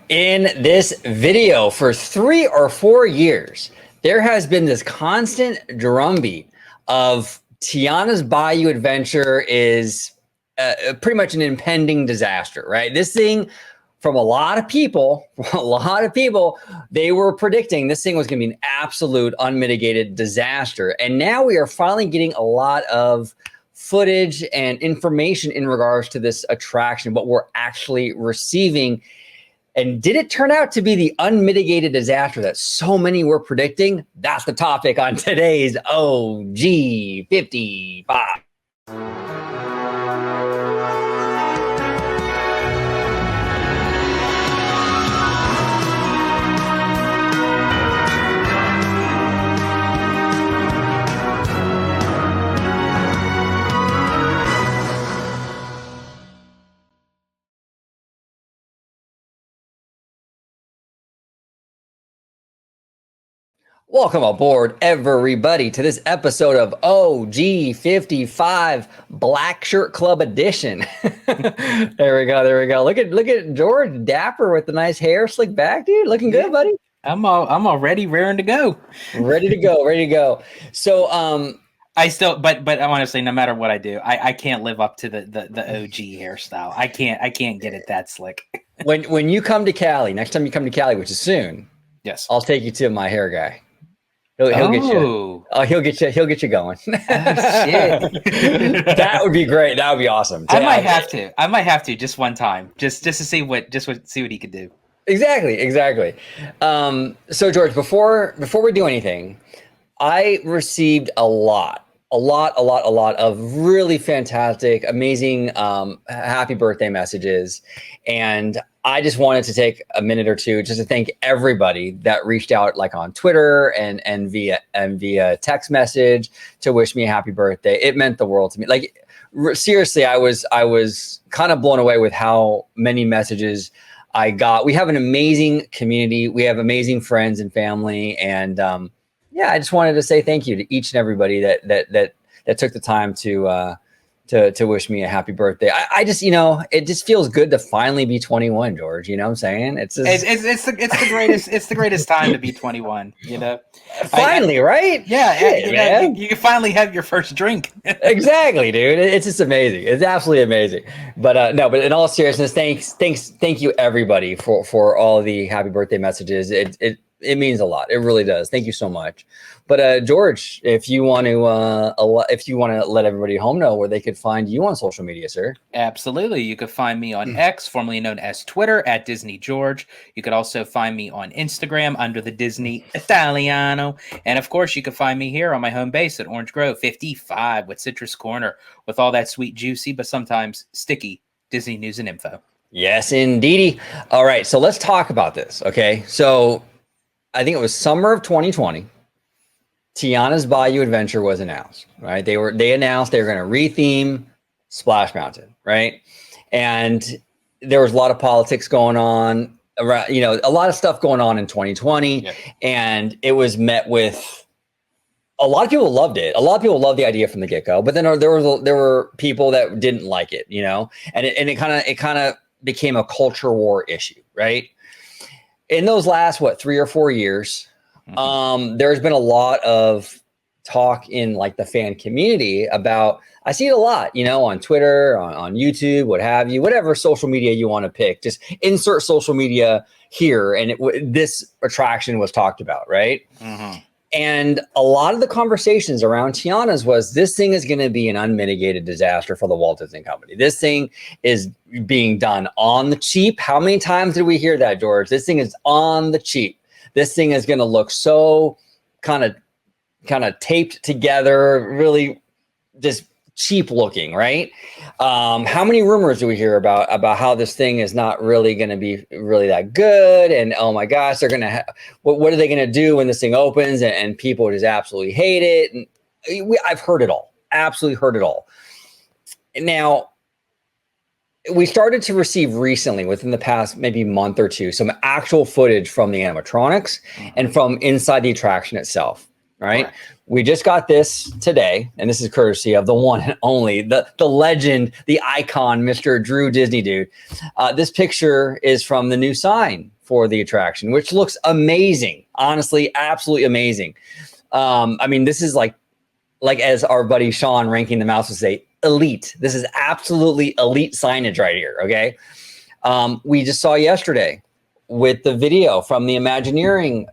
In this video, for 3 or 4 years, there has been this constant drumbeat of Tiana's Bayou adventure is pretty much an impending disaster, right? This thing, from a lot of people, they were predicting this thing was going to be an absolute unmitigated disaster. And now we are finally getting a lot of footage and information in regards to this attraction, what we're actually receiving. And did it turn out to be the unmitigated disaster that so many were predicting? That's the topic on today's OG 55. Welcome aboard, everybody, to this episode of OG 55 Black Shirt Club Edition. There we go. Look at George, dapper with the nice hair, slick back, dude. Looking good, buddy. I'm already raring to go. Ready to go. So, I still, but I want to say, no matter what I do, I can't live up to the OG hairstyle. I can't get it that slick. when you come to Cali, next time you come to Cali, which is soon, yes, I'll take you to my hair guy. He'll get you. Oh, he'll get you going. Shit. That would be great. That would be awesome. I might have to just one time, just to see what he could do. Exactly. So George, before we do anything, I received a lot of really fantastic, amazing, happy birthday messages. And I just wanted to take a minute or two just to thank everybody that reached out, like on Twitter and via text message, to wish me a happy birthday. It meant the world to me. Like, seriously, I was kind of blown away with how many messages I got. We have an amazing community. We have amazing friends and family. And yeah, I just wanted to say thank you to each and everybody that took the time to wish me a happy birthday. I just, it just feels good to finally be 21, George. You know what I'm saying? It's the greatest time to be 21. Finally, right? Yeah, Shit, man. You can finally have your first drink. Exactly, dude. It's just amazing. It's absolutely amazing. But no, but in all seriousness, thank you everybody for all the happy birthday messages. It means a lot. It really does. Thank you so much. But George, if you want to let everybody at home know where they could find you on social media, sir. Absolutely. You could find me on X, formerly known as Twitter, at Disney George. You could also find me on Instagram under the Disney Italiano. And of course, you can find me here on my home base at Orange Grove 55 with Citrus Corner, with all that sweet, juicy, but sometimes sticky Disney news and info. Yes, indeedy. All right. So let's talk about this. Okay. So I think it was summer of 2020. Tiana's Bayou Adventure was announced, right? They announced they were going to retheme Splash Mountain, right? And there was a lot of politics going on around, a lot of stuff going on in 2020. Yeah. And it was met with a lot of people loved it. A lot of people loved the idea from the get-go, but then there were people that didn't like it, and it kind of became a culture war issue, right? In those last 3 or 4 years, there's been a lot of talk in like the fan community about, I see it a lot, on Twitter, on YouTube, what have you, whatever social media you want to pick, just insert social media here. And this attraction was talked about, right? Mm-hmm. And a lot of the conversations around Tiana's was, this thing is going to be an unmitigated disaster for the Walt Disney Company. This thing is being done on the cheap. How many times did we hear that, George? This thing is on the cheap. This thing is going to look so kind of taped together, really just cheap looking, right? How many rumors do we hear about how this thing is not really going to be really that good? And oh my gosh, they're going to what are they going to do when this thing opens? And people just absolutely hate it. And I've heard it all, absolutely heard it all. Now, we started to receive recently, within the past maybe month or two, some actual footage from the animatronics and from inside the attraction itself. Right? We just got this today, and this is courtesy of the one and only, the legend, the icon, Mr. Drew Disney Dude. This picture is from the new sign for the attraction, which looks amazing. Honestly, absolutely amazing. I mean, this is like as our buddy Sean Ranking the Mouse would say, elite. This is absolutely elite signage right here. Okay. We just saw yesterday with the video from the Imagineering,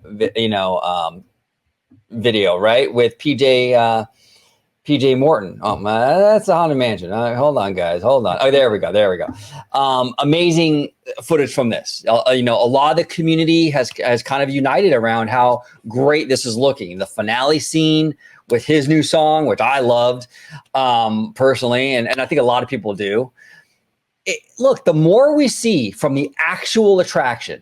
video, right? With PJ Morton. Oh, that's a Haunted Mansion. Hold on, guys. Hold on. Oh, there we go. Amazing footage from this. A lot of the community has kind of united around how great this is looking. The finale scene with his new song, which I loved personally, and I think a lot of people do. Look, the more we see from the actual attraction,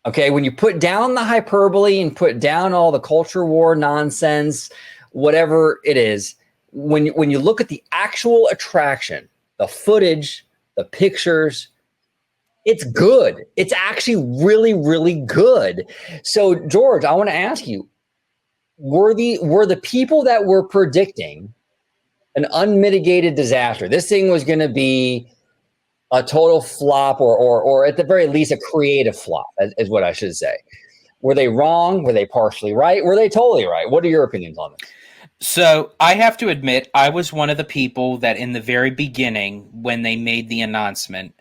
okay, when you put down the hyperbole and put down all the culture war nonsense, whatever it is, when you look at the actual attraction, the footage, the pictures, it's good. It's actually really, really good. So, George, I want to ask you, were the people that were predicting an unmitigated disaster, this thing was going to be a total flop or at the very least a creative flop is what I should say. Were they wrong? Were they partially right? Were they totally right? What are your opinions on this? So I have to admit, I was one of the people that in the very beginning, when they made the announcement,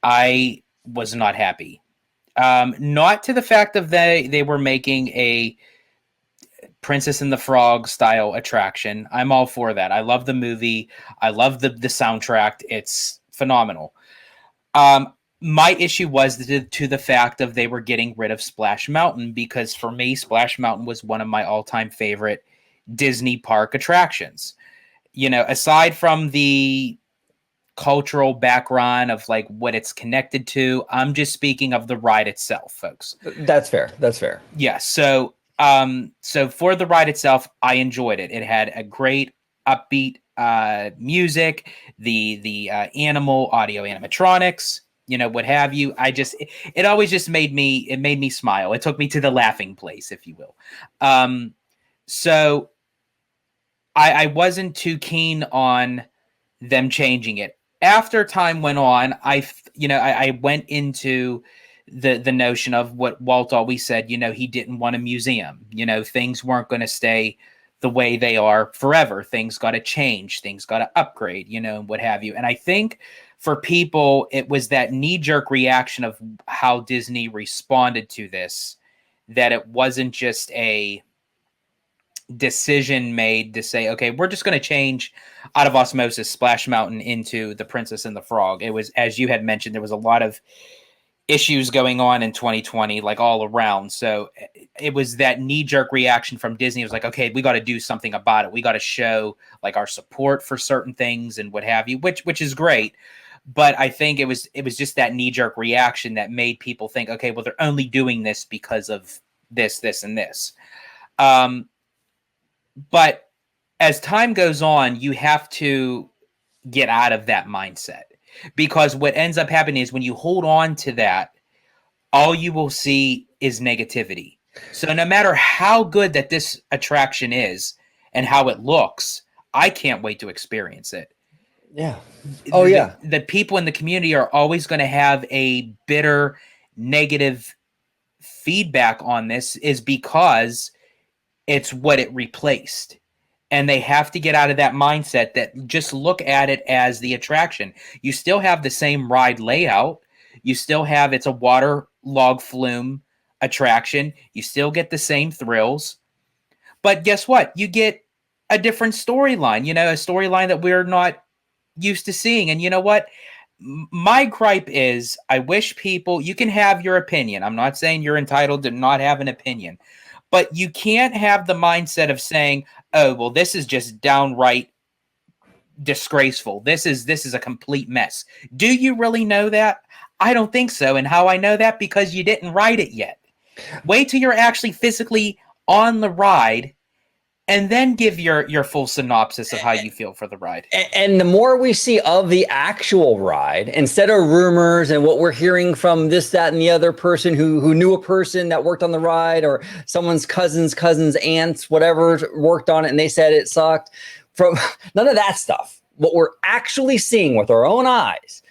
I was not happy. Not to the fact of they were making a Princess and the Frog style attraction. I'm all for that. I love the movie. I love the soundtrack. It's phenomenal. My issue was to the fact of they were getting rid of Splash Mountain, because for me, Splash Mountain was one of my all-time favorite Disney park attractions. Aside from the cultural background of like what it's connected to, I'm just speaking of the ride itself, folks. That's fair. Yeah. So for the ride itself, I enjoyed it. It had a great upbeat music, the animal audio animatronics, what have you. It always just made me smile. It took me to the laughing place, if you will. So I wasn't too keen on them changing it. After time went on, I went into the notion of what Walt always said. He didn't want a museum. Things weren't going to stay the way they are forever. Things got to change. Things got to upgrade. And what have you. And I think for people, it was that knee-jerk reaction of how Disney responded to this, that it wasn't just a decision made to say, okay, we're just going to change out of osmosis Splash Mountain into the Princess and the Frog. It was, as you had mentioned, there was a lot of issues going on in 2020, like all around. So it was that knee-jerk reaction from Disney. It was like, okay, we got to do something about it. We got to show like our support for certain things and what have you, which is great. But I think it was just that knee-jerk reaction that made people think, okay, well, they're only doing this because of this, and this. But as time goes on, you have to get out of that mindset, because what ends up happening is when you hold on to that, all you will see is negativity. So no matter how good that this attraction is and how it looks, I can't wait to experience it. Yeah. Oh, yeah. The people in the community are always going to have a bitter, negative feedback on this, is because it's what it replaced. And they have to get out of that mindset that just look at it as the attraction. You still have the same ride layout. You still have, it's a water log flume attraction. You still get the same thrills. But guess what? You get a different storyline, a storyline that we're not used to seeing. And you know what? My gripe is, I wish people, you can have your opinion. I'm not saying you're entitled to not have an opinion. But you can't have the mindset of saying, oh, well, this is just downright disgraceful. This is a complete mess. Do you really know that? I don't think so. And how I know that? Because you didn't ride it yet. Wait till you're actually physically on the ride, and then give your full synopsis of how you feel for the ride. And the more we see of the actual ride, instead of rumors and what we're hearing from this, that, and the other person who knew a person that worked on the ride, or someone's cousin's aunts, whatever, worked on it and they said it sucked. From none of that stuff. What we're actually seeing with our own eyes,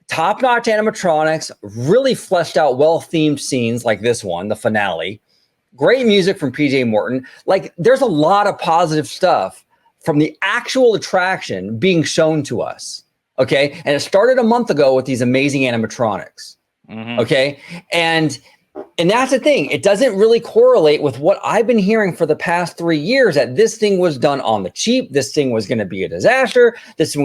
top-notch animatronics, really fleshed out, well-themed scenes like this one, the finale. Great music from PJ Morton. Like, there's a lot of positive stuff from the actual attraction being shown to us. Okay. And it started a month ago with these amazing animatronics. Okay. And that's the thing. It doesn't really correlate with what I've been hearing for the past 3 years, that this thing was done on the cheap. This thing was going to be a disaster. This thing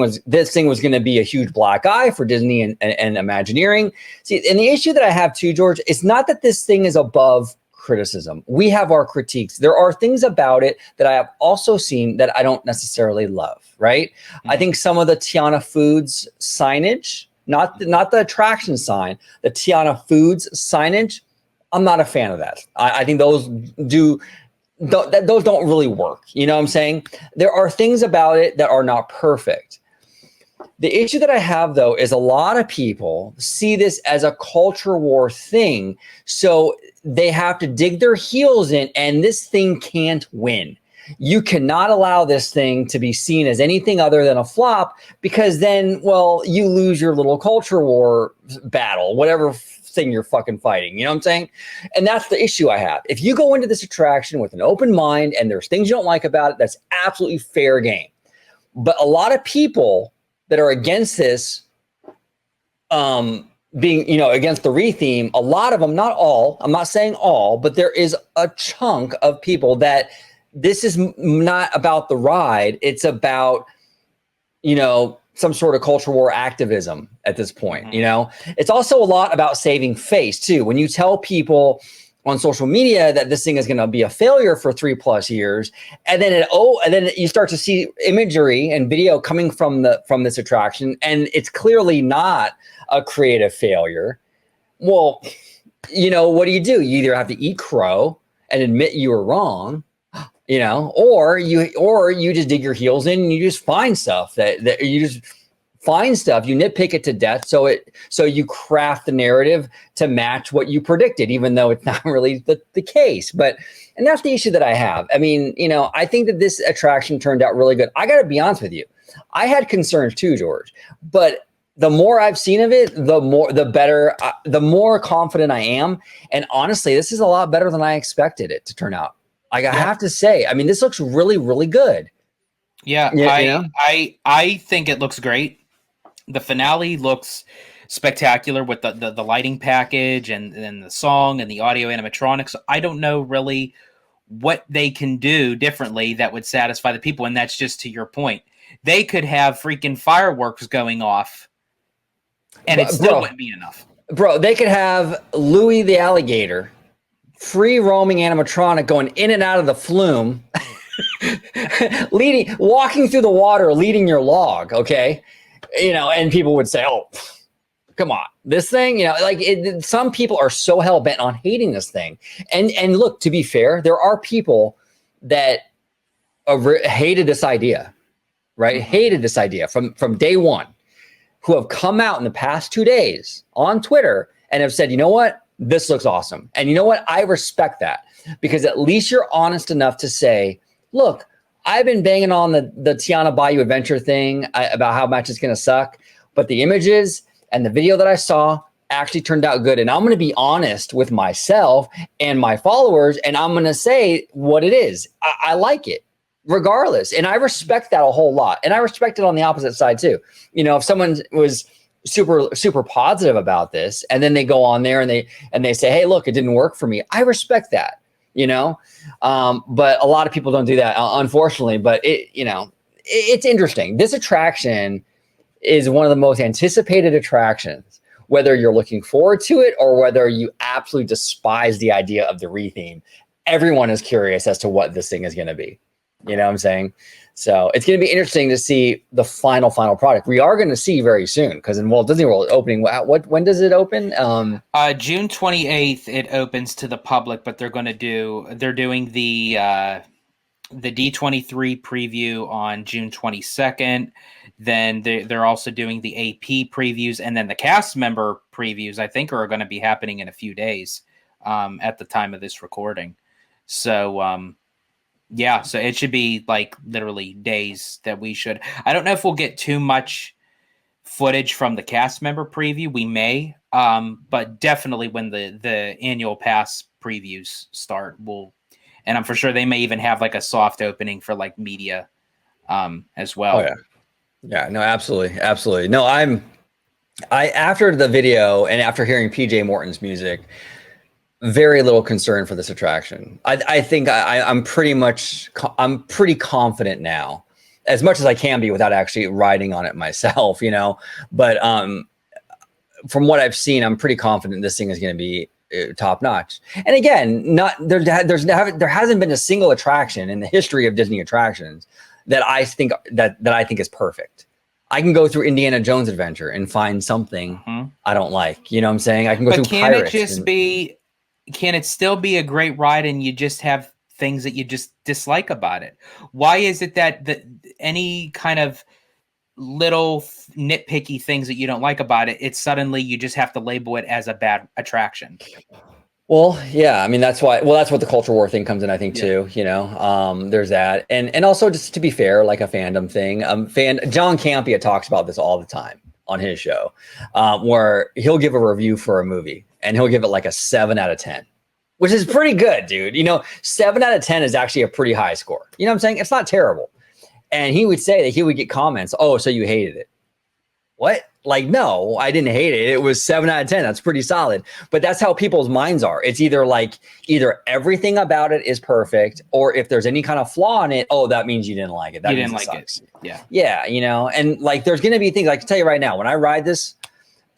was going to be a huge black eye for Disney and Imagineering. See, and the issue that I have too, George, it's not that this thing is above criticism. We have our critiques. There are things about it that I have also seen that I don't necessarily love, right? I think some of the Tiana Foods signage, not the attraction sign, the Tiana Foods signage, I'm not a fan of that. I think those don't really work. You know what I'm saying? There are things about it that are not perfect. The issue that I have, though, is a lot of people see this as a culture war thing. So they have to dig their heels in, and this thing can't win. You cannot allow this thing to be seen as anything other than a flop, because then, well, you lose your little culture war battle, whatever thing you're fucking fighting. You know what I'm saying? And that's the issue I have. If you go into this attraction with an open mind and there's things you don't like about it, that's absolutely fair game. But a lot of people that are against this, being, against the retheme, a lot of them, not all, I'm not saying all, but there is a chunk of people that this is not about the ride. It's about, some sort of culture war activism at this point. It's also a lot about saving face too. When you tell people on social media that this thing is going to be a failure for 3+ years, and then you start to see imagery and video coming from this attraction, and it's clearly not a creative failure. Well, what do? You either have to eat crow and admit you were wrong, or you just dig your heels in and you just find stuff you nitpick it to death. So you craft the narrative to match what you predicted, even though it's not really the case. And that's the issue that I have. I mean, I think that this attraction turned out really good. I got to be honest with you. I had concerns too, George, but the more I've seen of it, the better, the more confident I am. And honestly, this is a lot better than I expected it to turn out. I have to say, I mean, this looks really, really good. Yeah, I think it looks great. The finale looks spectacular with the lighting package and the song and the audio animatronics. I don't know really what they can do differently that would satisfy the people. And that's just to your point. They could have freaking fireworks going off and it still wouldn't be enough. Bro, they could have Louis the alligator, free roaming animatronic going in and out of the flume, walking through the water, leading your log. Okay. And people would say, oh, come on, this thing, some people are so hell bent on hating this thing. And look, to be fair, there are people that hated this idea, right? Mm-hmm. Hated this idea from day one, who have come out in the past 2 days on Twitter and have said, you know what? This looks awesome. And you know what? I respect that, because at least you're honest enough to say, look, I've been banging on the Tiana Bayou Adventure thing about how much it's going to suck, but the images and the video that I saw actually turned out good. And I'm going to be honest with myself and my followers, and I'm going to say what it is. I like it regardless. And I respect that a whole lot. And I respect it on the opposite side too. If someone was super, super positive about this, and then they go on there and they say, hey, look, it didn't work for me, I respect that. But a lot of people don't do that, unfortunately. But it's interesting. This attraction is one of the most anticipated attractions, whether you're looking forward to it or whether you absolutely despise the idea of the retheme. Everyone is curious as to what this thing is going to be. You know what I'm saying? So it's going to be interesting to see the final product. We are going to see very soon, because in Walt Disney World opening, when does it open? June 28th it opens to the public, but they're doing the D23 preview on June 22nd. Then they're also doing the AP previews, and then the cast member previews, I think, are going to be happening in a few days at the time of this recording. So yeah, so it should be like literally days that we should. I don't know if we'll get too much footage from the cast member preview, we may. But definitely when the annual pass previews start, and I'm for sure they may even have like a soft opening for like media as well. Oh yeah. Yeah, no, absolutely. Absolutely. No, after the video and after hearing PJ Morton's music, very little concern for this attraction. I think I'm pretty confident now, as much as I can be without actually riding on it myself, but from what I've seen, I'm pretty confident this thing is going to be top notch. And again, there hasn't been a single attraction in the history of Disney attractions that I think is perfect. I can go through Indiana Jones Adventure and find something I don't like. You know what I'm saying? I can go through Pirates. Can it still be a great ride and you just have things that you just dislike about it? Why is it that any kind of little nitpicky things that you don't like about it, it's suddenly you just have to label it as a bad attraction? Well, yeah, I mean, that's what the culture war thing comes in, I think, too, there's that. And also, just to be fair, like a fandom thing, John Campea talks about this all the time on his show, where he'll give a review for a movie and he'll give it like a 7 out of 10, which is pretty good, dude. 7 out of 10 is actually a pretty high score. You know what I'm saying? It's not terrible. And he would say that he would get comments, "Oh, so you hated it." What? Like, no, I didn't hate it. It was 7 out of 10. That's pretty solid. But that's how people's minds are. It's either everything about it is perfect, or if there's any kind of flaw in it, oh, that means you didn't like it. That means it sucks. Yeah. Yeah, and like there's gonna be things, I can tell you right now, when I ride this,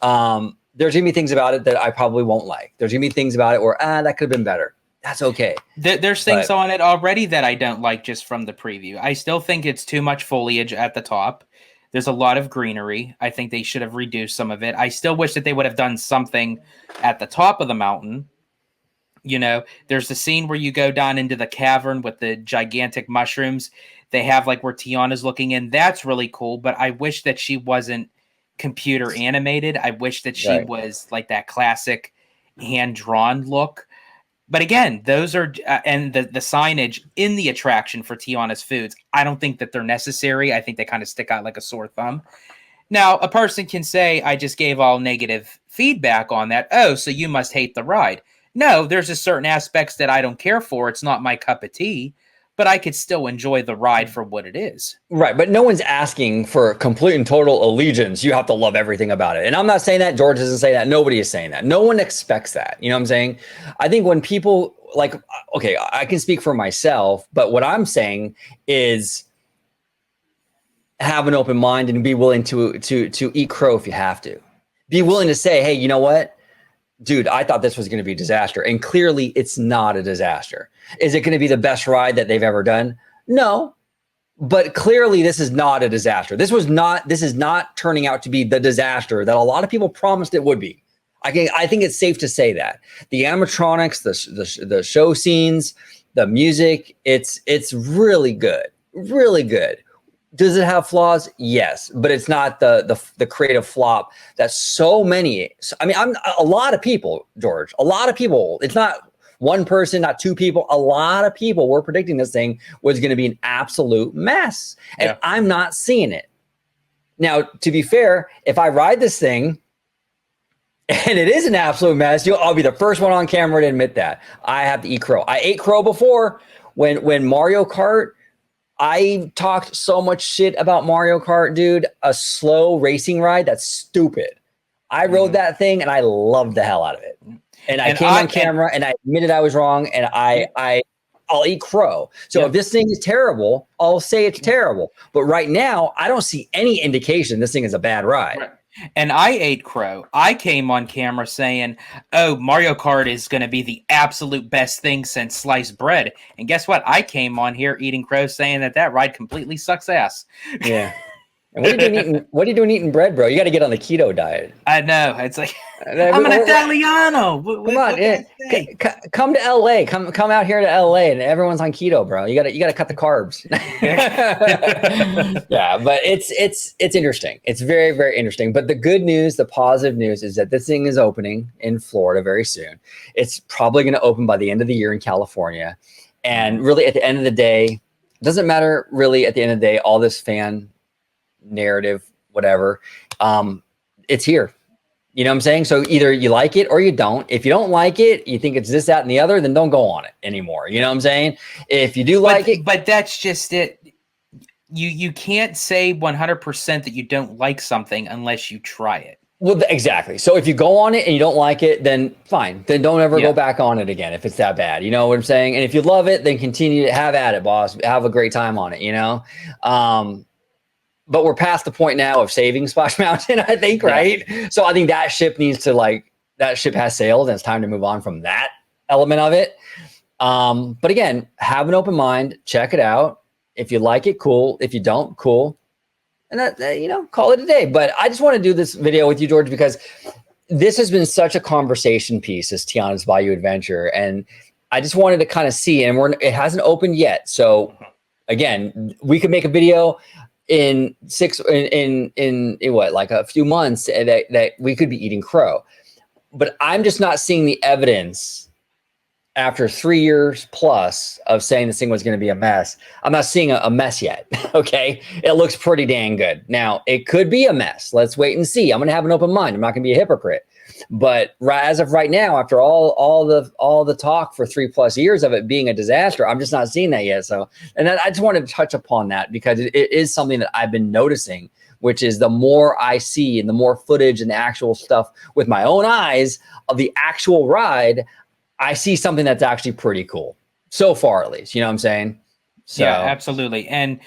there's gonna be things about it that I probably won't like. There's gonna be things about it where that could have been better. That's okay. There's things on it already that I don't like just from the preview. I still think it's too much foliage at the top. There's a lot of greenery. I think they should have reduced some of it. I still wish that they would have done something at the top of the mountain. There's the scene where you go down into the cavern with the gigantic mushrooms. They have like where Tiana's looking in. That's really cool. But I wish that she wasn't computer animated. I wish that she was like that classic hand-drawn look. But again, those are and the signage in the attraction for Tiana's foods, I don't think that they're necessary. I think they kind of stick out like a sore thumb. Now, a person can say, I just gave all negative feedback on that. Oh, so you must hate the ride. No, there's a certain aspects that I don't care for. It's not my cup of tea, but I could still enjoy the ride for what it is. Right, but no one's asking for complete and total allegiance. You have to love everything about it. And I'm not saying that. George doesn't say that. Nobody is saying that. No one expects that. You know what I'm saying? I think when people okay, I can speak for myself, but what I'm saying is have an open mind and be willing to eat crow if you have to. Be willing to say, hey, you know what? Dude, I thought this was going to be a disaster. And clearly it's not a disaster. Is it going to be the best ride that they've ever done? No. But clearly this is not a disaster. This is not turning out to be the disaster that a lot of people promised it would be. I think it's safe to say that. The animatronics, the show scenes, the music, it's really good. Really good. Does it have flaws? Yes, but it's not the creative flop that so many. I mean, a lot of people, George. A lot of people. It's not one person, not two people. A lot of people were predicting this thing was going to be an absolute mess, and I'm not seeing it. Now, to be fair, if I ride this thing and it is an absolute mess, I'll be the first one on camera to admit that. I have to eat crow. I ate crow before when Mario Kart. I talked so much shit about Mario Kart, dude. A slow racing ride, that's stupid. I rode that thing and I loved the hell out of it. And I came on camera and I admitted I was wrong, and I'll eat crow. So if this thing is terrible, I'll say it's terrible. But right now, I don't see any indication this thing is a bad ride. Right. And I ate crow. I came on camera saying, oh, Mario Kart is going to be the absolute best thing since sliced bread. And guess what? I came on here eating crow saying that ride completely sucks ass. Yeah. And what are you doing eating bread, bro? You got to get on the keto diet. I know. It's like, I'm an Italiano. Come on, come to LA. Come out here to LA, and everyone's on keto, bro. You got to cut the carbs. Yeah, but it's interesting. It's very, very interesting. But the good news, the positive news, is that this thing is opening in Florida very soon. It's probably going to open by the end of the year in California. And really, at the end of the day, it doesn't matter. Really, at the end of the day, all this fan narrative, whatever, It's here. You know what I'm saying? So either you like it or you don't. If you don't like it, you think it's this, that, and the other, then don't go on it anymore. You know what I'm saying? If you do like it. But that's just it. You can't say 100% that you don't like something unless you try it. Well, exactly. So if you go on it and you don't like it, then fine. Then don't ever go back on it again if it's that bad. You know what I'm saying? And if you love it, then continue to have at it, boss. Have a great time on it, you know? But we're past the point now of saving Splash Mountain, I think, right? Yeah. So I think that ship needs to that ship has sailed and it's time to move on from that element of it. But again, have an open mind, check it out. If you like it, cool. If you don't, cool. And that, call it a day. But I just want to do this video with you, George, because this has been such a conversation piece, this Tiana's Bayou adventure. And I just wanted to kind of see, and it hasn't opened yet. So again, we could make a video in what, like a few months that we could be eating crow. But I'm just not seeing the evidence after 3 years plus of saying this thing was going to be a mess. I'm not seeing a mess yet. Okay. It looks pretty dang good. Now it could be a mess. Let's wait and see. I'm going to have an open mind. I'm not going to be a hypocrite, but as of right now, after all the talk for 3+ years of it being a disaster, I'm just not seeing that yet. So, and I just wanted to touch upon that because it is something that I've been noticing, which is the more I see and the more footage and the actual stuff with my own eyes of the actual ride, I see something that's actually pretty cool so far, at least. You know what I'm saying? So. Yeah, absolutely. And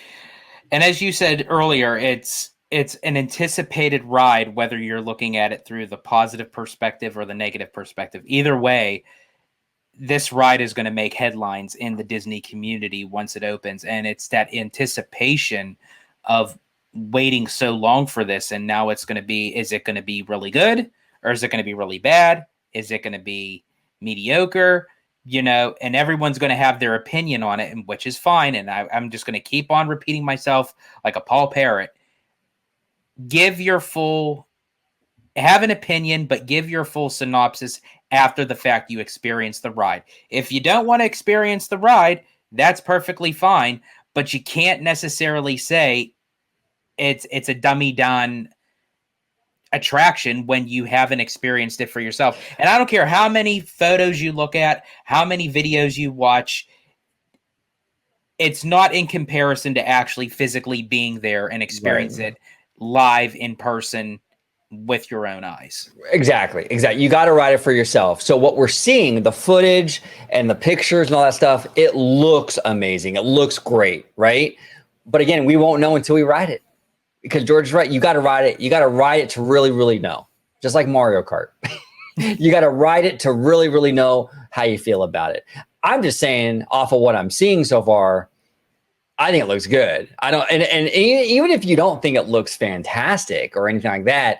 as you said earlier, it's an anticipated ride, whether you're looking at it through the positive perspective or the negative perspective. Either way, this ride is going to make headlines in the Disney community once it opens. And it's that anticipation of waiting so long for this. And now it's going to be, is it going to be really good? Or is it going to be really bad? Is it going to be mediocre? And everyone's going to have their opinion on it, which is fine. And I'm just going to keep on repeating myself like a Paul Parrot. Have an opinion, but give your full synopsis after the fact you experience the ride. If you don't want to experience the ride, that's perfectly fine, but you can't necessarily say it's a dummy-done attraction when you haven't experienced it for yourself. And I don't care how many photos you look at, how many videos you watch, it's not in comparison to actually physically being there and experience it live in person with your own eyes. Exactly. You got to ride it for yourself. So what we're seeing, the footage and the pictures and all that stuff, it looks amazing. It looks great, right? But again, we won't know until we ride it. Because George is right. You got to ride it. You got to ride it to really, really know. Just like Mario Kart. You got to ride it to really, really know how you feel about it. I'm just saying, off of what I'm seeing so far, I think it looks good. And even if you don't think it looks fantastic or anything like that,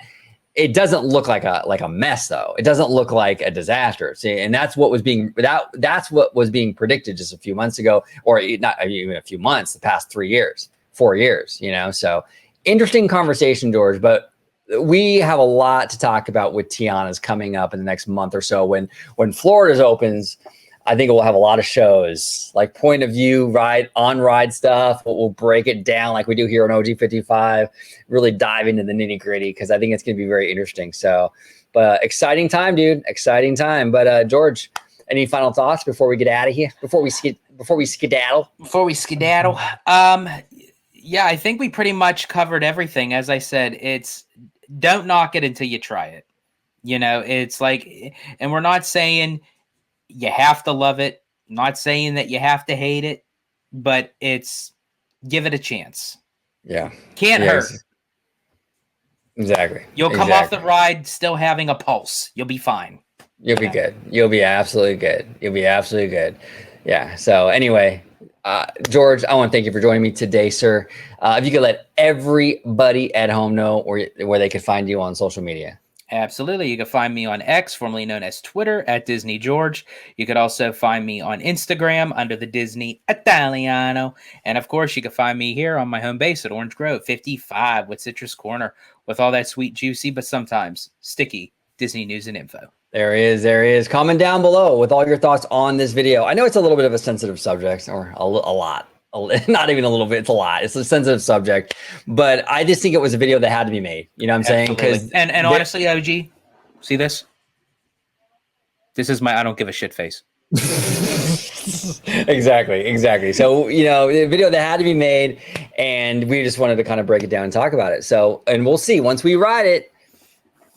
it doesn't look like a mess though. It doesn't look like a disaster. See, and that's what was being predicted just a few months ago, or not even a few months, the past 3 years, 4 years, So interesting conversation, George, but we have a lot to talk about with Tiana's coming up in the next month or so. When Florida's opens, I think we'll have a lot of shows, like point of view, ride stuff. We'll break it down like we do here on OG55, really dive into the nitty gritty because I think it's going to be very interesting. So, but exciting time, dude. Exciting time. But George, any final thoughts before we get out of here? Before we skedaddle? Yeah, I think we pretty much covered everything. As I said, don't knock it until you try it. It's like, and we're not saying you have to love it, not saying that you have to hate it, but give it a chance. Yeah. Can't hurt. Exactly. You'll come off the ride still having a pulse. You'll be fine. You'll be good. You'll be absolutely good. Yeah. So anyway, George, I want to thank you for joining me today, sir. If you could let everybody at home know where they could find you on social media. Absolutely. You can find me on X, formerly known as Twitter, at Disney George. You could also find me on Instagram under the Disney Italiano. And of course, you can find me here on my home base at Orange Grove 55 with Citrus Corner with all that sweet, juicy, but sometimes sticky Disney news and info. There is. Comment down below with all your thoughts on this video. I know it's a little bit of a sensitive subject, or a lot. not even a little bit. It's a lot. It's a sensitive subject, but I just think it was a video that had to be made. You know what I'm saying? Absolutely. And honestly, OG, see this? This is my I don't give a shit face. Exactly. So, you know, the video that had to be made, and we just wanted to kind of break it down and talk about it. So, and we'll see once we ride it,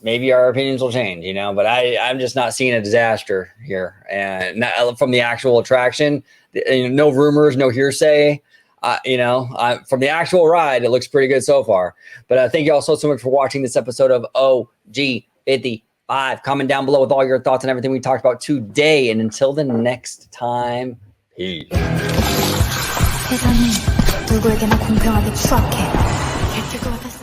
maybe our opinions will change, you know, but I'm just not seeing a disaster here. And not, from the actual attraction, no rumors, no hearsay. You know, from the actual ride, it looks pretty good so far. But thank you all so much for watching this episode of OG 55. Comment down below with all your thoughts and everything we talked about today. And until the next time, peace. 세상이 누구에게나 공평하게 추악해. 개틀 것 같았어.